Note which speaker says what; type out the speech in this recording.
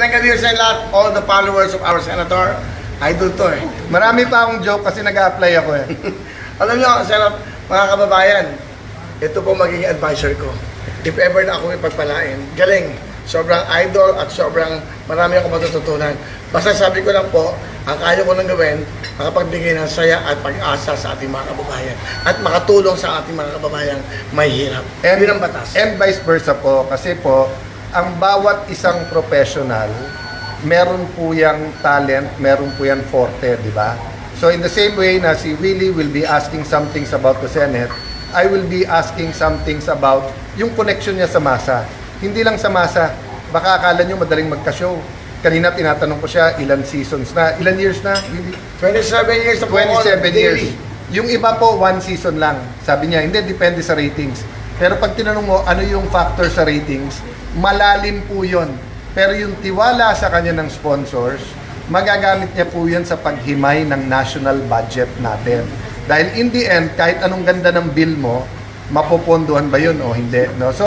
Speaker 1: magandang gabi sa lahat, all the followers of our Senator. Idol to eh.
Speaker 2: Marami pa akong joke kasi nag-a-apply ako eh.
Speaker 1: Alam niyo, mga kababayan, ito po magiging advisor ko. If ever na ako ipagpalain, galing. Sobrang idol at sobrang marami akong matututunan. Basta sabi ko lang po, ang kaya ko nang gawin, makapagbigay ng saya at pag-asa sa ating mga kababayan. At makatulong sa ating mga kababayan may hirap. Yun ang batas.
Speaker 2: And vice versa po, kasi po, ang bawat isang professional, meron po yung talent, meron po yung forte, di ba? So in the same way na si Willie will be asking some things about the Senate, I will be asking some things about yung connection niya sa masa. Hindi lang sa masa, baka akala nyo madaling magka-show. Kanina tinatanong ko siya, ilan seasons na, ilan years na? Willie?
Speaker 1: 27 years na po.
Speaker 2: 27 years. Yung iba po, 1 season lang. Sabi niya, hindi, depende sa ratings. Pero pag tinanong mo, ano yung factor sa ratings, malalim po yun. Pero yung tiwala sa kanya ng sponsors, magagamit niya po yun sa paghimay ng national budget natin. Dahil in the end, kahit anong ganda ng bill mo, mapopondohan ba yun o hindi? No? So,